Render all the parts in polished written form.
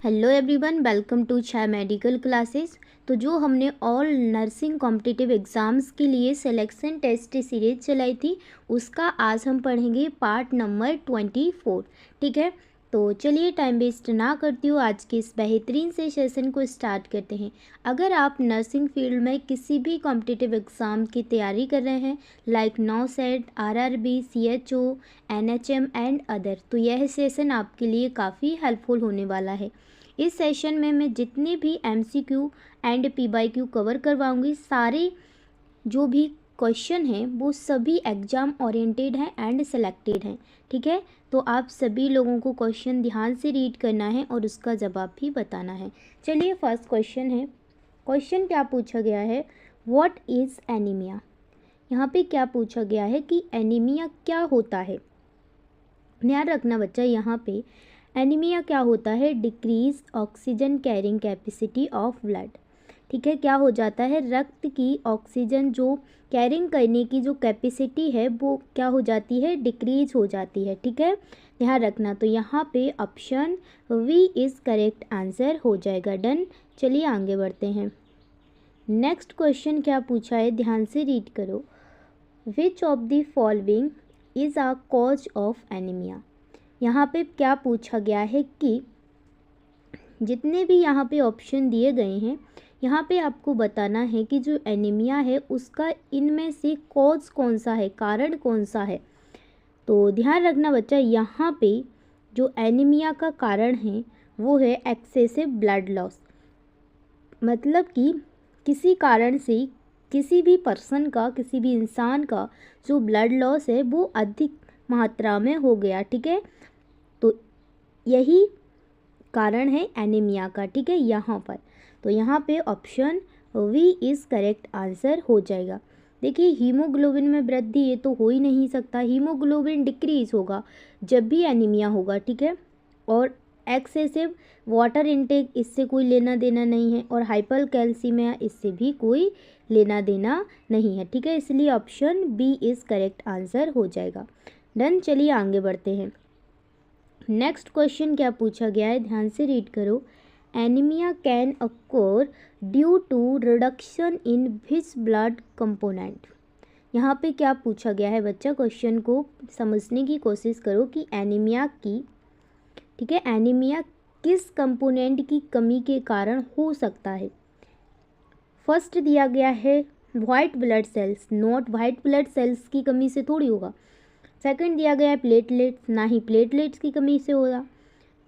Hello everyone, welcome to Chhaya medical classes. तो जो हमने ऑल नर्सिंग कॉम्पिटिटिव एग्ज़ाम्स के लिए सिलेक्शन टेस्ट सीरीज चलाई थी, उसका आज हम पढ़ेंगे पार्ट नंबर 24। ठीक है, तो चलिए टाइम वेस्ट ना करती हूँ, आज के इस बेहतरीन से सेशन को स्टार्ट करते हैं। अगर आप नर्सिंग फील्ड में किसी भी कॉम्पिटिटिव एग्ज़ाम की तैयारी कर रहे हैं like NORCET, RRB, CHO, NHM and other, तो यह सेशन आपके लिए काफ़ी हेल्पफुल होने वाला है। इस सेशन में मैं जितने भी एमसीक्यू एंड पीवाईक्यू कवर करवाऊंगी, सारे जो भी क्वेश्चन हैं वो सभी एग्ज़ाम ओरिएंटेड हैं एंड सेलेक्टेड हैं। ठीक है, तो आप सभी लोगों को क्वेश्चन ध्यान से रीड करना है और उसका जवाब भी बताना है। चलिए फर्स्ट क्वेश्चन है। क्वेश्चन क्या पूछा गया है, व्हाट इज़ एनीमिया। यहाँ पे क्या पूछा गया है कि एनीमिया क्या होता है। ध्यान रखना बच्चा, यहाँ पे एनीमिया क्या होता है, decrease oxygen carrying capacity of blood. ठीक है, क्या हो जाता है, रक्त की ऑक्सीजन जो कैरिंग करने की जो कैपेसिटी है वो क्या हो जाती है, डिक्रीज हो जाती है। ठीक है, ध्यान रखना। तो यहाँ पे option B is correct answer हो जाएगा। डन। चलिए आगे बढ़ते हैं। नेक्स्ट क्वेश्चन क्या पूछा है, ध्यान से रीड करो। Which of the following is a cause of anaemia. यहाँ पे क्या पूछा गया है कि जितने भी यहाँ पे ऑप्शन दिए गए हैं, यहाँ पे आपको बताना है कि जो एनीमिया है उसका इनमें से कॉज कौन सा है, कारण कौन सा है। तो ध्यान रखना बच्चा, यहाँ पे जो एनीमिया का कारण है वो है एक्सेसिव ब्लड लॉस। मतलब कि किसी कारण से किसी भी पर्सन का, किसी भी इंसान का जो ब्लड लॉस है वो अधिक मात्रा में हो गया। ठीक है, तो यही कारण है एनीमिया का। ठीक है, यहाँ पर तो यहाँ पे option B is correct answer हो जाएगा। देखिए, हीमोग्लोबिन में वृद्धि ये तो हो ही नहीं सकता, हीमोग्लोबिन डिक्रीज होगा जब भी एनीमिया होगा। ठीक है, और एक्सेसिव वाटर इनटेक इससे कोई लेना देना नहीं है, और हाइपर कैल्सीमिया इससे भी कोई लेना देना नहीं है। ठीक है, इसलिए option B is correct answer हो जाएगा। डन। चलिए आगे बढ़ते हैं। नेक्स्ट क्वेश्चन क्या पूछा गया है, ध्यान से रीड करो। Anaemia can occur due to reduction in which blood component. यहाँ पे क्या पूछा गया है बच्चा, क्वेश्चन को समझने की कोशिश करो कि एनीमिया की, ठीक है, एनीमिया किस कंपोनेंट की कमी के कारण हो सकता है। फर्स्ट दिया गया है white blood cells, not white blood cells की कमी से थोड़ी होगा। सेकंड दिया गया है प्लेटलेट्स, ना ही प्लेटलेट्स की कमी से होगा।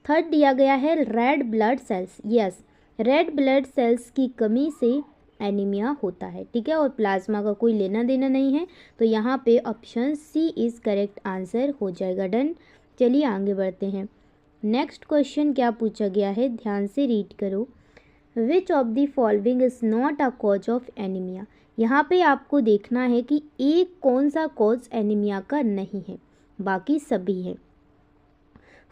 थर्ड दिया गया है red blood cells, yes, red blood cells की कमी से एनीमिया होता है। ठीक है, और प्लाज्मा का कोई लेना देना नहीं है, तो यहाँ पे option C is correct answer हो जाएगा। डन। चलिए आगे बढ़ते हैं। नेक्स्ट क्वेश्चन क्या पूछा गया है, ध्यान से रीड करो। Which of the following is not a cause of anaemia. यहाँ पे आपको देखना है कि एक कौन सा कॉज एनीमिया का नहीं है, बाकी सभी हैं।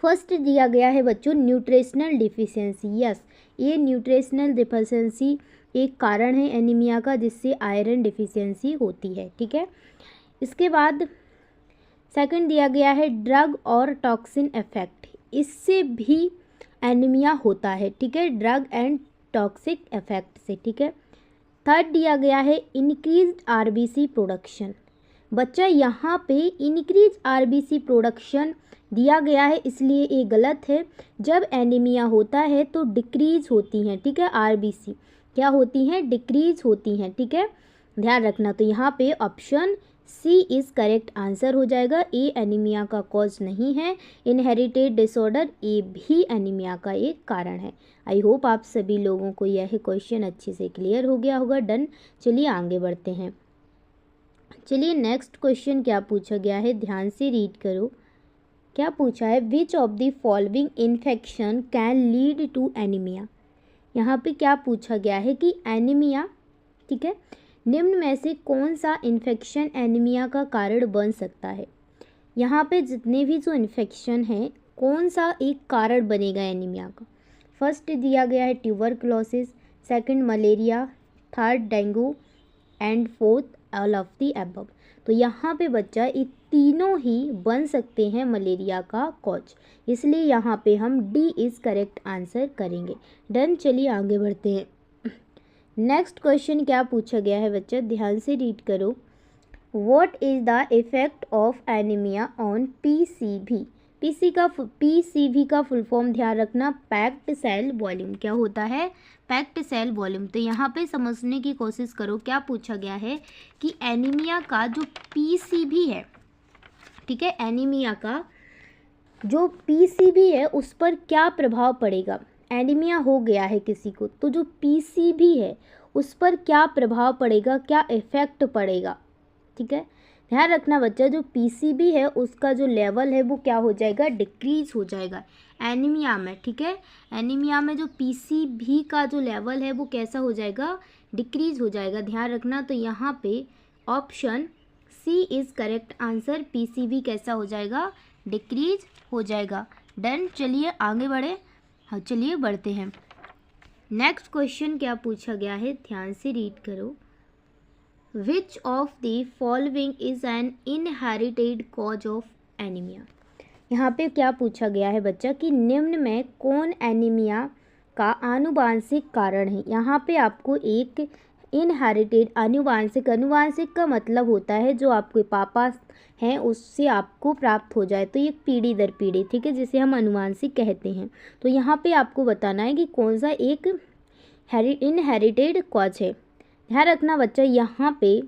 फर्स्ट दिया गया है बच्चों न्यूट्रिशनल डिफिशियंसी, यस, ये न्यूट्रिशनल डिफिशियंसी एक कारण है एनीमिया का, जिससे आयरन डिफिशियंसी होती है। ठीक है, इसके बाद सेकंड दिया गया है ड्रग और टॉक्सिन इफेक्ट, इससे भी एनीमिया होता है। ठीक है, ड्रग एंड टॉक्सिक इफेक्ट से। ठीक है, थर्ड दिया गया है इंक्रीज्ड आरबीसी प्रोडक्शन। बच्चा यहाँ पे इंक्रीज आरबीसी प्रोडक्शन दिया गया है, इसलिए ये गलत है। जब एनीमिया होता है तो डिक्रीज होती हैं। ठीक है, आरबीसी क्या होती हैं, डिक्रीज होती हैं। ठीक है, ध्यान रखना। तो यहाँ पे option C is correct answer हो जाएगा। ए एनीमिया का कॉज नहीं है, इनहेरिटेड डिसऑर्डर ए भी एनीमिया का एक कारण है। आई होप आप सभी लोगों को यह क्वेश्चन अच्छे से क्लियर हो गया होगा। डन। चलिए आगे बढ़ते हैं। चलिए नेक्स्ट क्वेश्चन क्या पूछा गया है, ध्यान से रीड करो। क्या पूछा है, which of the following infection can lead to anaemia. यहाँ पे क्या पूछा गया है कि एनीमिया, ठीक है, निम्न में से कौन सा इन्फेक्शन एनीमिया का कारण बन सकता है। यहाँ पे जितने भी जो इन्फेक्शन हैं, कौन सा एक कारण बनेगा एनीमिया का। फर्स्ट दिया गया है tuberculosis, second malaria, third dengue and fourth all of the above. तो तो यहाँ पे बच्चा ये तीनों ही बन सकते हैं मलेरिया का कॉज, इसलिए यहाँ पे हम डी इज़ करेक्ट आंसर करेंगे। डन, चलिए आगे बढ़ते हैं। नेक्स्ट क्वेश्चन क्या पूछा गया है बच्चा, ध्यान से रीड करो। What is the effect of anaemia on PCV. PCV का फुल फॉर्म ध्यान रखना, पैक्ड सेल वॉल्यूम। क्या होता है? Packed cell volume. तो यहाँ पे समझने की कोशिश करो, क्या पूछा गया है कि एनीमिया का जो पीसीवी है, ठीक है, एनीमिया का जो पीसीवी है उस पर क्या प्रभाव पड़ेगा। एनीमिया हो गया है किसी को, तो जो पीसीवी है उस पर क्या प्रभाव पड़ेगा, क्या इफेक्ट पड़ेगा, ठीक है। ध्यान रखना बच्चा, जो पीसीबी है उसका जो लेवल है वो क्या हो जाएगा, डिक्रीज हो जाएगा एनीमिया में, ठीक है। एनीमिया में जो पीसीबी का जो लेवल है वो कैसा हो जाएगा, डिक्रीज हो जाएगा, ध्यान रखना। तो यहाँ पे option C is correct answer, PCB कैसा हो जाएगा, डिक्रीज हो जाएगा। डन, चलिए आगे बढ़े। हाँ चलिए बढ़ते हैं। नेक्स्ट क्वेश्चन क्या पूछा गया है, ध्यान से रीड करो। Which of the following is an inherited cause of anemia? यहाँ पे क्या पूछा गया है बच्चा कि निम्न में कौन एनीमिया का आनुवांशिक कारण है। यहाँ पे आपको एक इनहेरिटेड, अनुवांशिक का मतलब होता है जो आपके पापा हैं उससे आपको प्राप्त हो जाए, तो ये पीढ़ी दर पीढ़ी, ठीक है, जिसे हम अनुवांशिक कहते हैं। तो यहाँ पे आपको बताना है कि कौन सा एक इनहेरिटेड कॉज है। ध्यान रखना बच्चा यहाँ पे,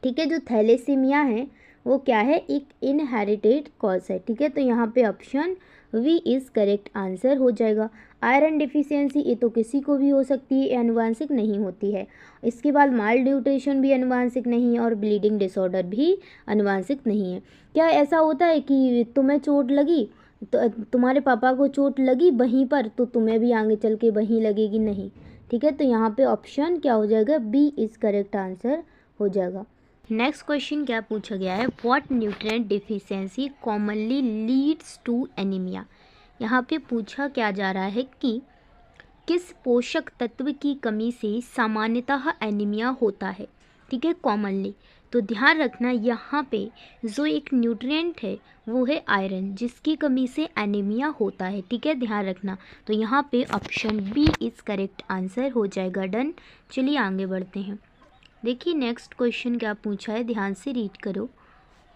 ठीक है, जो थैलेसीमिया है वो क्या है, एक इनहेरिटेड कॉज है, ठीक है। तो यहाँ पे option B is correct answer हो जाएगा। आयरन डिफिशियंसी, ये तो किसी को भी हो सकती है, अनुवांशिक नहीं होती है। इसके बाद माइल्ड न्यूट्रिशन भी अनुवांशिक नहीं है और ब्लीडिंग डिसऑर्डर भी अनुवांशिक नहीं है। क्या ऐसा होता है कि तुम्हें चोट लगी, तो तुम्हारे पापा को चोट लगी वहीं पर, तो तुम्हें भी आगे चल के वहीं लगेगी? नहीं, ठीक है। तो यहाँ पे ऑप्शन क्या हो जाएगा, बी इज़ करेक्ट आंसर हो जाएगा। नेक्स्ट क्वेश्चन क्या पूछा गया है, what nutrient deficiency commonly leads to anaemia. यहाँ पे पूछा क्या जा रहा है कि किस पोषक तत्व की कमी से सामान्यतः एनीमिया होता है, ठीक है, कॉमनली। तो ध्यान रखना यहाँ पे जो एक न्यूट्रिएंट है वो है आयरन, जिसकी कमी से एनीमिया होता है, ठीक है, ध्यान रखना। तो यहाँ पे option B is correct answer हो जाएगा। डन, चलिए आगे बढ़ते हैं। देखिए नेक्स्ट क्वेश्चन क्या पूछा है, ध्यान से रीड करो।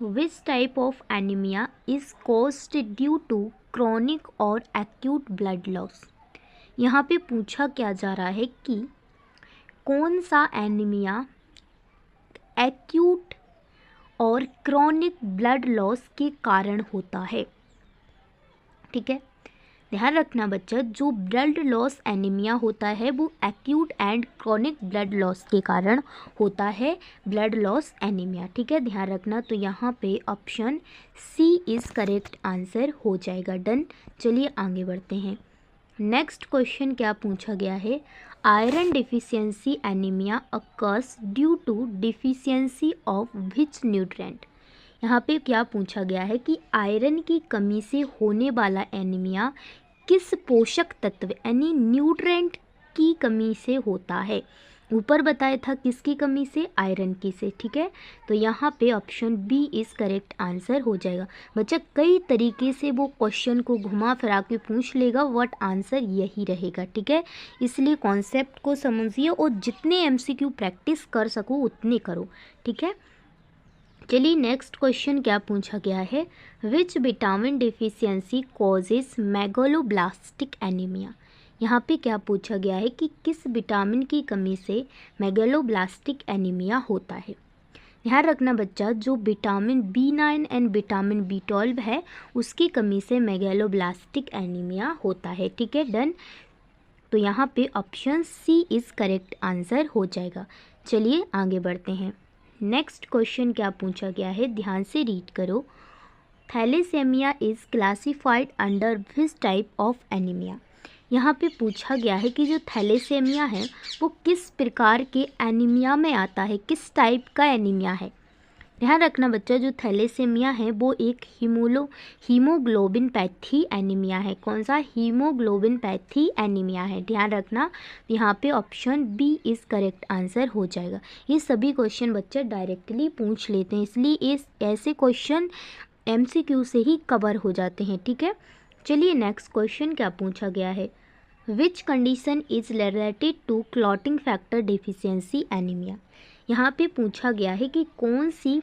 Which type of anaemia is caused due to chronic और एक्यूट ब्लड लॉस। यहाँ पे पूछा क्या जा रहा है कि कौन सा एनीमिया एक्यूट और क्रॉनिक ब्लड लॉस के कारण होता है, ठीक है। ध्यान रखना बच्चा, जो ब्लड लॉस एनीमिया होता है वो acute and chronic blood loss के कारण होता है, ब्लड लॉस एनीमिया, ठीक है, ध्यान रखना। तो यहाँ पे option C is correct answer हो जाएगा। डन, चलिए आगे बढ़ते हैं। नेक्स्ट क्वेश्चन क्या पूछा गया है, iron deficiency anaemia occurs due to deficiency of which nutrient. यहाँ पे क्या पूछा गया है कि आयरन की कमी से होने वाला एनीमिया किस पोषक तत्व यानी न्यूट्रिएंट की कमी से होता है। ऊपर बताया था किसकी कमी से, आयरन की से, ठीक है। तो यहाँ पे option B is correct answer हो जाएगा। बच्चा कई तरीके से वो क्वेश्चन को घुमा फिरा के पूछ लेगा, बट आंसर यही रहेगा, ठीक है। इसलिए कॉन्सेप्ट को समझिए और जितने एमसीक्यू प्रैक्टिस कर सको उतने करो, ठीक है। चलिए नेक्स्ट क्वेश्चन क्या पूछा गया है, which vitamin deficiency causes megaloblastic anaemia. यहाँ पे क्या पूछा गया है कि किस विटामिन की कमी से मेगालोब्लास्टिक एनीमिया होता है। ध्यान रखना बच्चा, जो vitamin B9 and vitamin B12 है उसकी कमी से मेगालोब्लास्टिक एनीमिया होता है, ठीक है। डन, तो यहाँ पे option C is correct answer हो जाएगा। चलिए आगे बढ़ते हैं। नेक्स्ट क्वेश्चन क्या पूछा गया है, ध्यान से रीड करो। Thalassaemia is classified under which type of anaemia. यहाँ पे पूछा गया है कि जो थैलेसेमिया है वो किस प्रकार के एनीमिया में आता है, किस टाइप का एनीमिया है। ध्यान रखना बच्चा, जो थैलेसीमिया है वो एक हीमोग्लोबिनपैथी एनीमिया है। कौन सा? हीमोग्लोबिनपैथी एनीमिया है। ध्यान रखना, यहाँ पे option B is correct answer हो जाएगा। ये सभी क्वेश्चन बच्चे डायरेक्टली पूछ लेते हैं, इसलिए इस ऐसे क्वेश्चन MCQ से ही कवर हो जाते हैं। ठीक है, चलिए नेक्स्ट क्वेश्चन क्या पूछा गया है। Which condition is related to clotting factor deficiency anaemia. यहाँ पे पूछा गया है कि कौन सी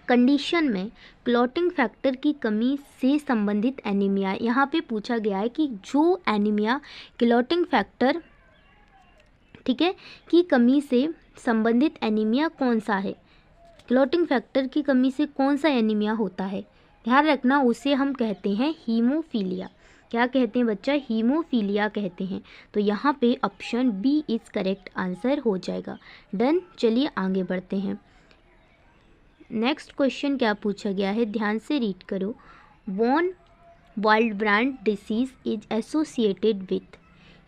कंडीशन में क्लॉटिंग फैक्टर की कमी से संबंधित एनीमिया। यहाँ पे पूछा गया है कि जो एनीमिया क्लॉटिंग फैक्टर, ठीक है, की कमी से संबंधित एनीमिया कौन सा है। क्लॉटिंग फैक्टर की कमी से कौन सा एनीमिया होता है? ध्यान रखना, उसे हम कहते हैं हीमोफीलिया। क्या कहते हैं बच्चा? हीमोफीलिया कहते हैं। तो यहाँ पे option B is correct answer हो जाएगा। डन, चलिए आगे बढ़ते हैं। नेक्स्ट क्वेश्चन क्या पूछा गया है, ध्यान से रीड करो। Von Willebrand disease is associated with.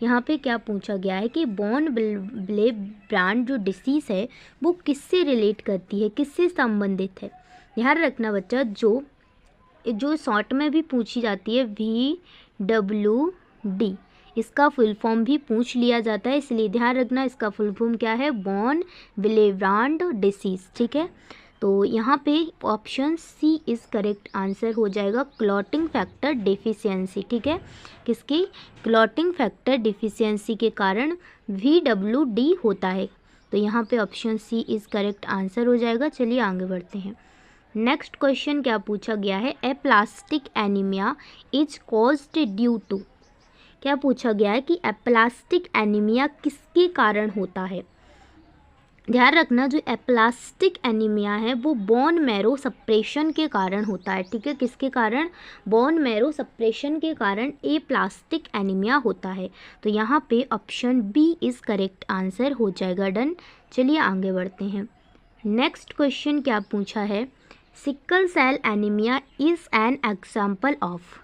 यहाँ पे क्या पूछा गया है कि वॉन विलेब्रांड जो डिसीज़ है वो किससे रिलेट करती है, किससे संबंधित है। ध्यान रखना बच्चा, जो शॉर्ट में भी पूछी जाती है VWD, इसका फुल फॉर्म भी पूछ लिया जाता है, इसलिए ध्यान रखना इसका फुल फॉर्म क्या है, वॉन विलेब्रांड डिसीज़। ठीक है, तो यहाँ पे option C is correct answer हो जाएगा, क्लॉटिंग फैक्टर डेफिशिएंसी। ठीक है, किसकी? क्लॉटिंग फैक्टर डेफिशिएंसी के कारण VWD होता है। तो यहाँ पे option C is correct answer हो जाएगा। चलिए आगे बढ़ते हैं। नेक्स्ट क्वेश्चन क्या पूछा गया है, aplastic anaemia is caused due to. क्या पूछा गया है कि एप्लास्टिक एनीमिया किसके कारण होता है। ध्यान रखना, जो एप्लास्टिक एनीमिया है वो बोन मैरो सप्रेशन के कारण होता है। ठीक है, किसके कारण? बोन मैरो सप्रेशन के कारण एप्लास्टिक एनीमिया होता है। तो यहाँ पे option B is correct answer हो जाएगा। डन, चलिए आगे बढ़ते हैं। नेक्स्ट क्वेश्चन क्या पूछा है, sickle cell anaemia is an example of.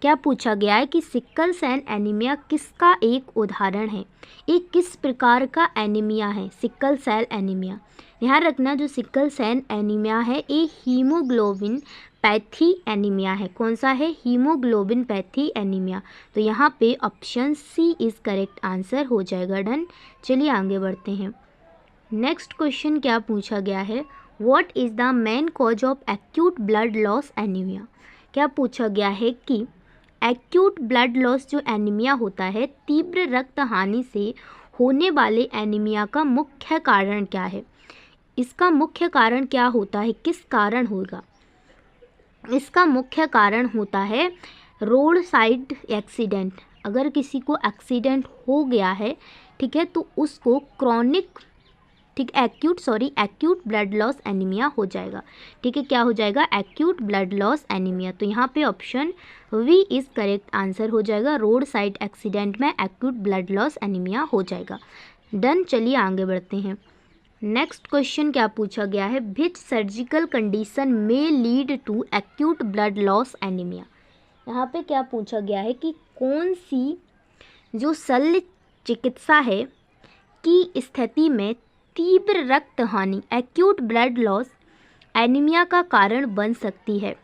क्या पूछा गया है कि सिकल सेल एनीमिया किसका एक उदाहरण है, एक किस प्रकार का एनीमिया है सिकल सेल एनीमिया। ध्यान रखना, जो सिकल सेल एनीमिया है ये हीमोग्लोबिन पैथी एनीमिया है। कौन सा है? Haemoglobinopathy anaemia. तो यहाँ पे option C is correct answer हो जाएगा। डन, चलिए आगे बढ़ते हैं। नेक्स्ट क्वेश्चन क्या पूछा गया है, what is the main cause of acute blood loss anaemia. क्या पूछा गया है कि एक्यूट ब्लड लॉस जो एनीमिया होता है, तीव्र रक्त हानि से होने वाले एनीमिया का मुख्य कारण क्या है। इसका मुख्य कारण क्या होता है, किस कारण होगा? इसका मुख्य कारण होता है रोड साइड एक्सीडेंट। अगर किसी को एक्सीडेंट हो गया है, ठीक है, तो उसको क्रॉनिक, ठीक, एक्यूट ब्लड लॉस एनीमिया हो जाएगा। ठीक है, क्या हो जाएगा? Acute blood loss anaemia. तो यहाँ पे option B is correct answer हो जाएगा, रोड साइड एक्सीडेंट में एक्यूट ब्लड लॉस एनीमिया हो जाएगा। डन, चलिए आगे बढ़ते हैं। नेक्स्ट क्वेश्चन क्या पूछा गया है, विच सर्जिकल कंडीशन में lead to acute blood loss anaemia. यहाँ पे क्या पूछा गया है कि कौन सी जो शल्य चिकित्सा है की स्थिति में तीव्र रक्त हानि एक्यूट ब्लड लॉस एनीमिया का कारण बन सकती है।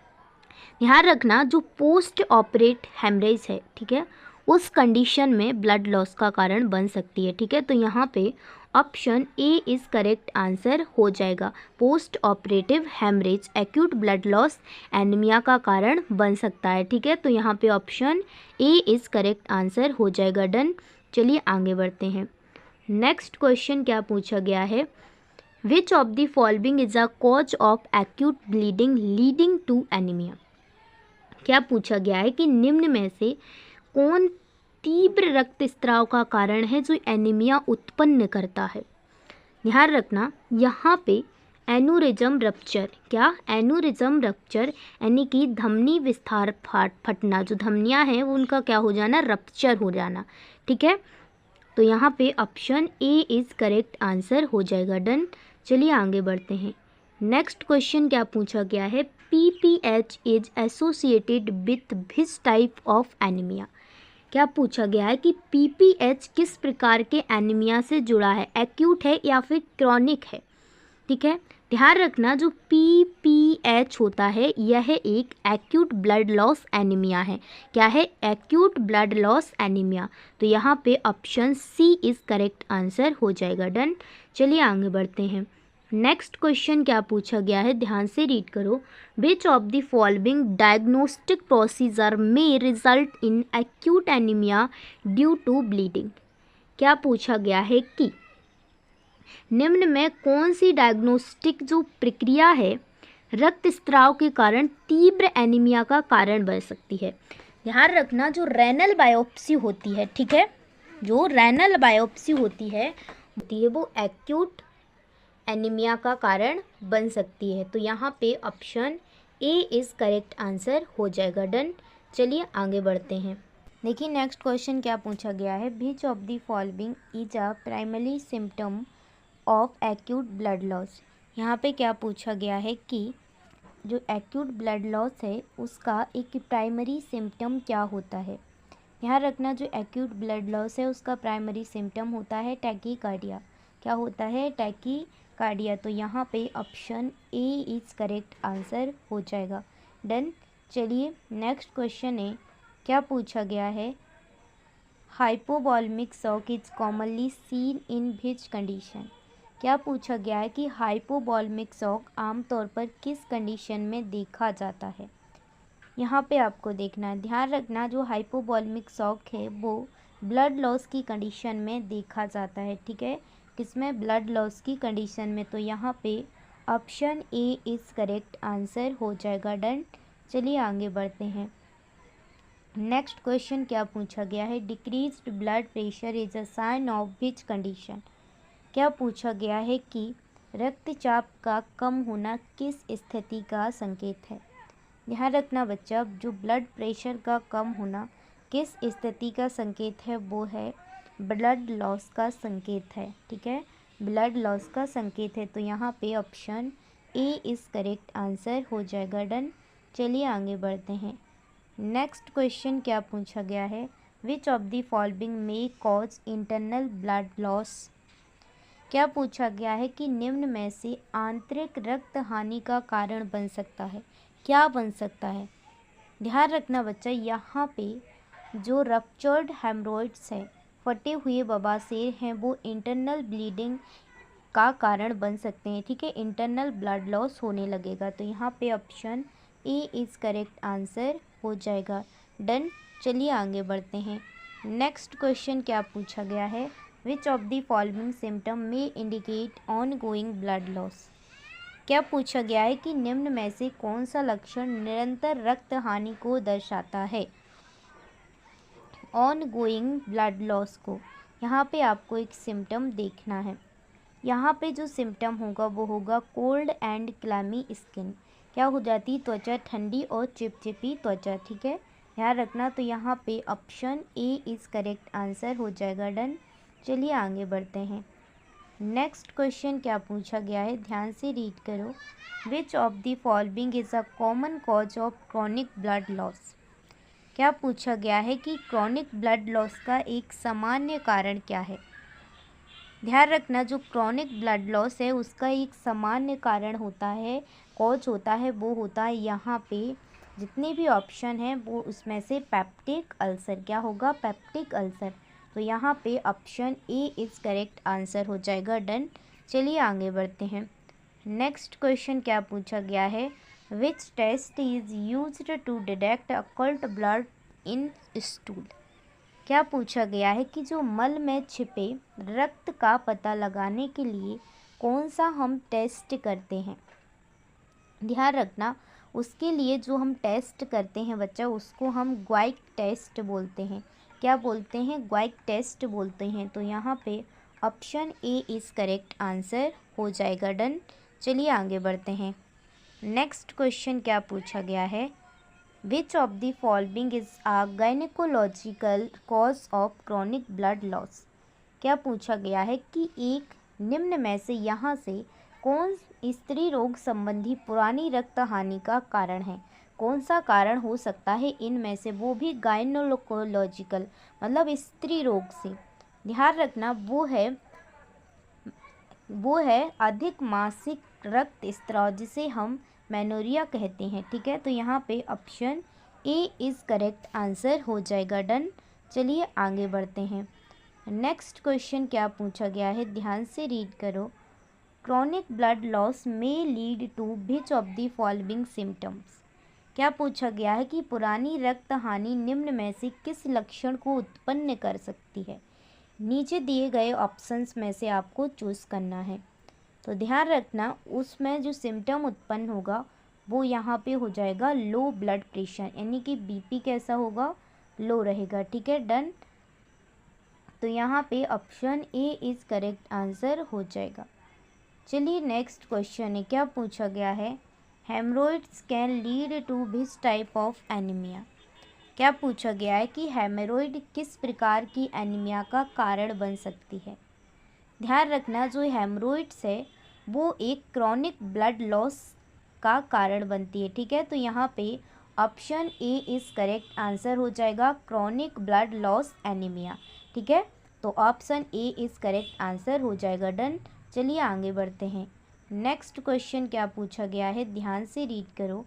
ध्यान रखना, जो पोस्ट ऑपरेट हेमरेज है, ठीक है, उस कंडीशन में ब्लड लॉस का कारण बन सकती है। ठीक है, तो यहाँ पे option A is correct answer हो जाएगा, post operative haemorrhage acute blood loss anaemia का कारण बन सकता है। ठीक है, तो यहाँ पे option A is correct answer हो जाएगा। डन, चलिए आगे बढ़ते हैं। नेक्स्ट क्वेश्चन क्या पूछा गया है, which of the following is a cause of acute bleeding leading to anaemia. क्या पूछा गया है कि निम्न में से कौन तीव्र रक्तस्राव का कारण है जो एनीमिया उत्पन्न करता है। ध्यान रखना, यहाँ पे एनूरिज्म रप्चर, क्या एनूरिज्म रप्चर यानी कि धमनी विस्तार फटना, जो धमनियाँ हैं वो उनका क्या हो जाना, रप्चर हो जाना। ठीक है, तो यहाँ पे option A is correct answer हो जाएगा। डन, चलिए आगे बढ़ते हैं। नेक्स्ट क्वेश्चन क्या पूछा गया है, PPH is associated with which type of anaemia. क्या पूछा गया है कि PPH किस प्रकार के एनीमिया से जुड़ा है, एक्यूट है या फिर क्रॉनिक है। ठीक है, ध्यान रखना जो PPH होता है यह एक एक्यूट ब्लड लॉस एनीमिया है। क्या है? Acute blood loss anaemia. तो यहाँ पे option C is correct answer हो जाएगा। डन। चलिए आगे बढ़ते हैं। नेक्स्ट क्वेश्चन क्या पूछा गया है, ध्यान से रीड करो। Which of the following diagnostic procedure may result in acute anaemia due to bleeding. क्या पूछा गया है कि निम्न में कौन सी डायग्नोस्टिक जो प्रक्रिया है रक्तस्राव के कारण तीव्र एनीमिया का कारण बन सकती है। ध्यान रखना जो रेनल बायोप्सी होती है, ठीक है, जो रेनल बायोप्सी होती है वो एक्यूट एनीमिया का कारण बन सकती है। तो यहाँ पे option A is correct answer हो जाएगा। डन। चलिए आगे बढ़ते हैं। देखिए नेक्स्ट क्वेश्चन क्या पूछा गया है। Which of the following is a primary symptom of acute blood loss. यहाँ पे क्या पूछा गया है कि जो एक्यूट ब्लड लॉस है उसका एक प्राइमरी सिम्टम क्या होता है। ध्यान रखना जो एक्यूट ब्लड लॉस है उसका प्राइमरी सिम्टम होता है टैकीकार्डिया। क्या होता है? टैकीकार्डिया। तो यहाँ पे option A is correct answer हो जाएगा। डन। चलिए नेक्स्ट क्वेश्चन है, क्या पूछा गया है। Hypovolaemic shock is commonly seen in which condition. क्या पूछा गया है कि हाइपोवॉल्मिक शॉक आमतौर पर किस कंडीशन में देखा जाता है। यहाँ पे आपको देखना है, ध्यान रखना जो हाइपोवॉल्मिक शॉक है वो ब्लड लॉस की कंडीशन में देखा जाता है। ठीक है, किसमें? ब्लड लॉस की कंडीशन में। तो यहाँ पे option A is correct answer हो जाएगा। डन। चलिए आगे बढ़ते हैं। नेक्स्ट क्वेश्चन क्या पूछा गया है। Decreased blood pressure is a sign of which condition. क्या पूछा गया है कि रक्तचाप का कम होना किस स्थिति का संकेत है। ध्यान रखना बच्चा जो ब्लड प्रेशर का कम होना किस स्थिति का संकेत है वो है ब्लड लॉस का संकेत है। ठीक है, ब्लड लॉस का संकेत है। तो यहाँ पे option A is correct answer हो जाएगा। डन। चलिए आगे बढ़ते हैं। नेक्स्ट क्वेश्चन क्या पूछा गया है। Which of the following may cause internal blood loss. क्या पूछा गया है कि निम्न में से आंतरिक रक्त हानि का कारण बन सकता है। क्या बन सकता है? ध्यान रखना बच्चा यहाँ पे जो रप्चर्ड हेमरोइड्स है, फटे हुए बवासीर हैं, वो इंटरनल ब्लीडिंग का कारण बन सकते हैं। ठीक है, इंटरनल ब्लड लॉस होने लगेगा। तो यहाँ पे option A is correct answer हो जाएगा। डन। चलिए आगे बढ़ते हैं। नेक्स्ट क्वेश्चन क्या पूछा गया है। Which of the following symptom may indicate ongoing blood loss. क्या पूछा गया है कि निम्न में से कौन सा लक्षण निरंतर रक्त हानि को दर्शाता है। ऑन गोइंग ब्लड लॉस को यहाँ पे आपको एक सिम्टम देखना है। यहाँ पे जो सिम्टम होगा वो होगा कोल्ड एंड क्लैमी स्किन। क्या हो जाती? त्वचा ठंडी और चिपचिपी त्वचा। ठीक है, ध्यान रखना। तो यहाँ पे option A is correct answer हो जाएगा। डन। चलिए आगे बढ़ते हैं। नेक्स्ट क्वेश्चन क्या पूछा गया है, ध्यान से रीड करो। Which of the following is a common cause of chronic blood loss. क्या पूछा गया है कि क्रॉनिक ब्लड लॉस का एक सामान्य कारण क्या है। ध्यान रखना जो क्रॉनिक ब्लड लॉस है उसका एक सामान्य कारण होता है, कॉज होता है, वो होता है यहाँ पे जितने भी ऑप्शन हैं वो उसमें से पेप्टिक अल्सर। क्या होगा? Peptic ulcer. तो यहाँ पे option A is correct answer हो जाएगा। डन। चलिए आगे बढ़ते हैं। नेक्स्ट क्वेश्चन क्या पूछा गया है। Which test is used to detect occult blood in stool. क्या पूछा गया है कि जो मल में छिपे रक्त का पता लगाने के लिए कौन सा हम टेस्ट करते हैं। ध्यान रखना उसके लिए जो हम टेस्ट करते हैं बच्चा उसको हम ग्वाइक टेस्ट बोलते हैं। क्या बोलते हैं? ग्वाइक टेस्ट बोलते हैं। तो यहाँ पे option A is correct answer हो जाएगा। डन। चलिए आगे बढ़ते हैं। नेक्स्ट क्वेश्चन क्या पूछा गया है। Which of the following is a gynaecological cause of chronic blood loss. क्या पूछा गया है कि एक निम्न में से यहाँ से कौन स्त्री रोग संबंधी पुरानी रक्त हानि का कारण है। कौन सा कारण हो सकता है इनमें से, वो भी गायनेकोलॉजिकल मतलब स्त्री रोग से। ध्यान रखना वो है अधिक मासिक रक्त स्त्राव जिसे हम मेनोरिया कहते हैं। ठीक है, तो यहाँ पे option A is correct answer हो जाएगा। डन। चलिए आगे बढ़ते हैं। नेक्स्ट क्वेश्चन क्या पूछा गया है, ध्यान से रीड करो। क्रॉनिक ब्लड लॉस में lead to which of the following symptoms. क्या पूछा गया है कि पुरानी रक्त हानि निम्न में से किस लक्षण को उत्पन्न कर सकती है। नीचे दिए गए ऑप्शंस में से आपको चूज़ करना है। तो ध्यान रखना, उसमें जो सिम्टम उत्पन्न होगा वो यहाँ पे हो जाएगा लो ब्लड प्रेशर, यानी कि बीपी कैसा होगा, लो रहेगा। ठीक है, डन। तो यहाँ पे option A is correct answer हो जाएगा। चलिए नेक्स्ट क्वेश्चन है, क्या पूछा गया है, haemorrhoids can lead to which type of anaemia. क्या पूछा गया है कि हेमरोइड किस प्रकार की एनीमिया का कारण बन सकती है। ध्यान रखना, जो हेमरोइड्स है वो एक क्रॉनिक ब्लड लॉस का कारण बनती है। ठीक है, तो यहाँ पे option A is correct answer हो जाएगा, क्रॉनिक ब्लड लॉस एनीमिया। ठीक है, तो option A is correct answer हो जाएगा। डन। चलिए आगे बढ़ते हैं। नेक्स्ट क्वेश्चन क्या पूछा गया है, ध्यान से रीड करो।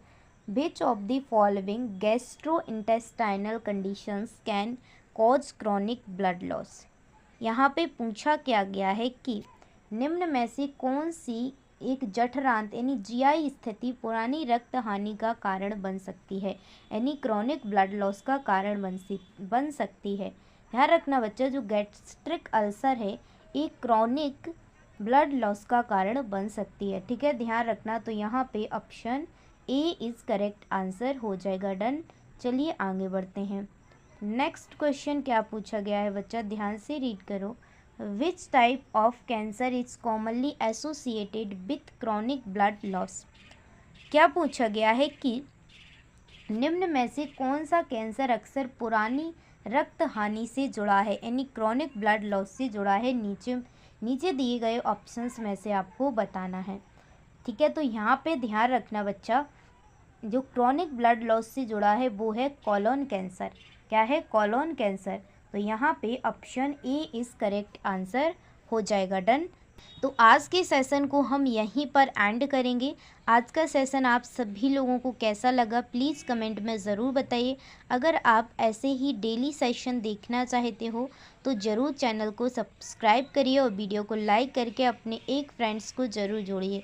Which of the following gastrointestinal conditions can cause chronic blood loss. यहाँ पे पूछा क्या गया है कि निम्न में से कौन सी एक जठरांत यानी जीआई स्थिति पुरानी रक्त हानि का कारण बन सकती है, यानी क्रॉनिक ब्लड लॉस का कारण बन सकती है। ध्यान रखना बच्चा, जो गैस्ट्रिक अल्सर है एक क्रॉनिक ब्लड लॉस का कारण बन सकती है। ठीक है, ध्यान रखना, तो यहाँ पे option A is correct answer हो जाएगा। डन। चलिए आगे बढ़ते हैं। नेक्स्ट क्वेश्चन क्या पूछा गया है बच्चा, ध्यान से रीड करो। Which type of cancer is commonly associated with chronic blood loss. क्या पूछा गया है कि निम्न में से कौन सा कैंसर अक्सर पुरानी रक्त हानि से जुड़ा है, यानी क्रॉनिक ब्लड लॉस से जुड़ा है। नीचे दिए गए ऑप्शंस में से आपको बताना है। ठीक है, तो यहाँ पे ध्यान रखना बच्चा, जो क्रॉनिक ब्लड लॉस से जुड़ा है वो है कॉलोन कैंसर। क्या है, कॉलोन कैंसर। तो यहाँ पे option A is correct answer हो जाएगा। डन। तो आज के सेशन को हम यहीं पर एंड करेंगे। आज का सेशन आप सभी लोगों को कैसा लगा प्लीज़ कमेंट में ज़रूर बताइए। अगर आप ऐसे ही डेली सेशन देखना चाहते हो तो ज़रूर चैनल को सब्सक्राइब करिए और वीडियो को लाइक करके अपने एक फ्रेंड्स को ज़रूर जोड़िए।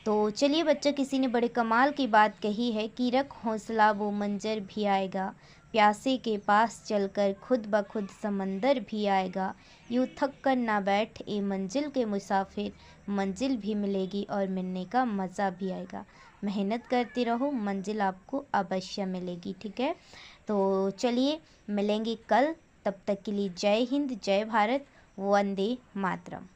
तो चलिए बच्चा, किसी ने बड़े कमाल की बात कही है कि रख हौसला वो मंजर भी आएगा, प्यासे के पास चलकर खुद ब खुद समंदर भी आएगा, यूँ थक कर ना बैठ ए मंजिल के मुसाफिर, मंजिल भी मिलेगी और मिलने का मज़ा भी आएगा। मेहनत करते रहो, मंजिल आपको अवश्य मिलेगी। ठीक है, तो चलिए मिलेंगे कल, तब तक के लिए जय हिंद, जय भारत, वंदे मातरम।